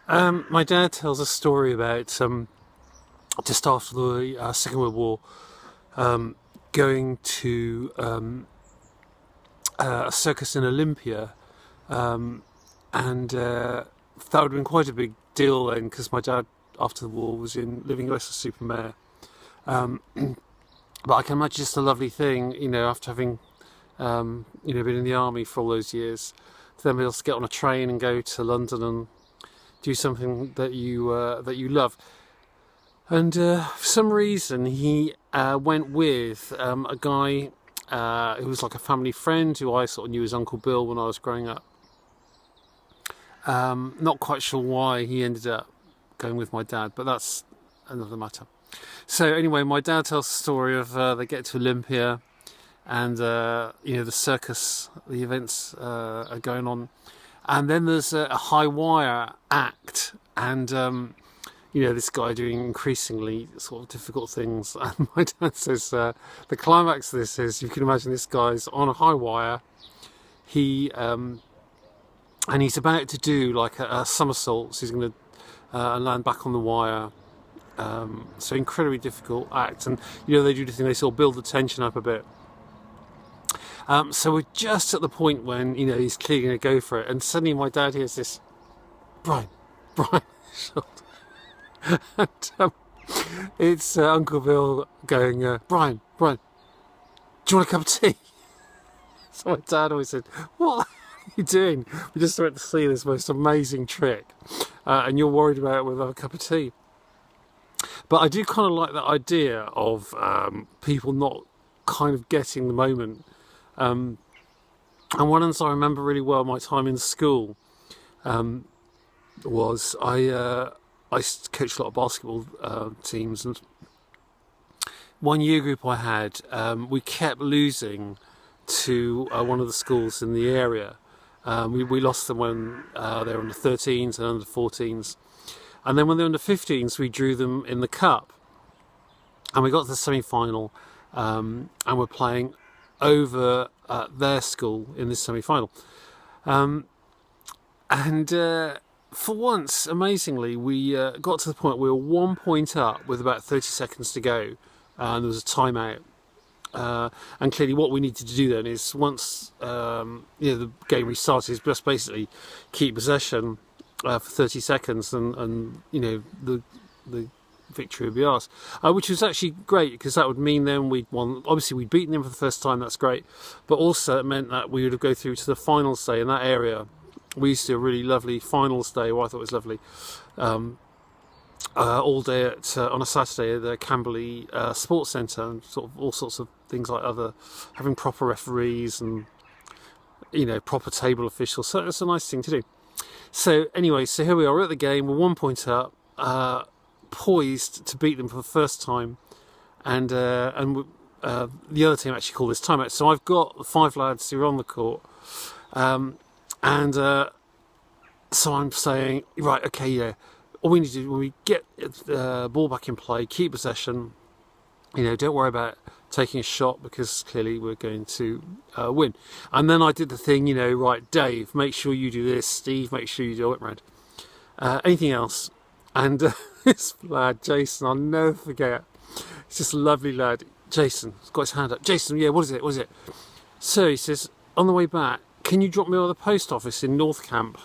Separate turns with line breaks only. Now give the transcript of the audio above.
My dad tells a story about just after the Second World War, going to a circus in Olympia, and that would have been quite a big deal then, because my dad, after the war, was living in Leicester-super-Mare. But I can imagine just a lovely thing, after having been in the army for all those years, to then be able to get on a train and go to London and do something that you love. And for some reason, he went with a guy who was like a family friend, who I sort of knew as Uncle Bill when I was growing up. Not quite sure why he ended up going with my dad, but that's another matter. So anyway, my dad tells the story of they get to Olympia, and the circus, the events are going on, and then there's a high wire act, and this guy doing increasingly sort of difficult things. And my dad says the climax of this is, you can imagine this guy's on a high wire, and he's about to do like a somersault, so he's going to land back on the wire. So incredibly difficult act, and they do the thing, they sort of build the tension up a bit. So we're just at the point when he's clearly going to go for it, and suddenly my dad hears this, Brian, and it's Uncle Bill going, Brian, do you want a cup of tea? So my dad always said, what are you doing? We just went to see this most amazing trick, and you're worried about whether I have a cup of tea. But I do kind of like that idea of people not kind of getting the moment. And one of the things I remember really well, my time in school, was I coached a lot of basketball teams, and one year group I had, we kept losing to one of the schools in the area. We lost them when they were under 13s and under 14s. And then when they were under 15s, we drew them in the cup. And we got to the semi-final, and we're playing over their school in this semi-final. And for once, amazingly, we got to the point we were 1 point up with about 30 seconds to go. And there was a timeout. And clearly what we needed to do then is, once the game restarted, is just basically keep possession for 30 seconds, and the victory would be ours, which was actually great, because that would mean then we'd won. Obviously we'd beaten them for the first time, that's great, but also it meant that we would have go through to the finals day in that area. We used to do a really lovely finals day, I thought was lovely, all day on a Saturday at the Camberley Sports Centre, and sort of all sorts of things like having proper referees and proper table officials, so it's a nice thing to do. So anyway, so here we are at the game, we're 1 point up, poised to beat them for the first time, and the other team actually called this timeout. So I've got 5 lads who are on the court, so I'm saying, right, okay, yeah, all we need to do when we get the ball back in play, keep possession, don't worry about taking a shot, because clearly we're going to win. And then I did the thing, right, Dave, make sure you do this, Steve, make sure you do it, right? Anything else? And this lad, Jason, I'll never forget, he's just a lovely lad. Jason, he's got his hand up. Jason, yeah, what is it? So he says, on the way back, can you drop me by the post office in North Camp?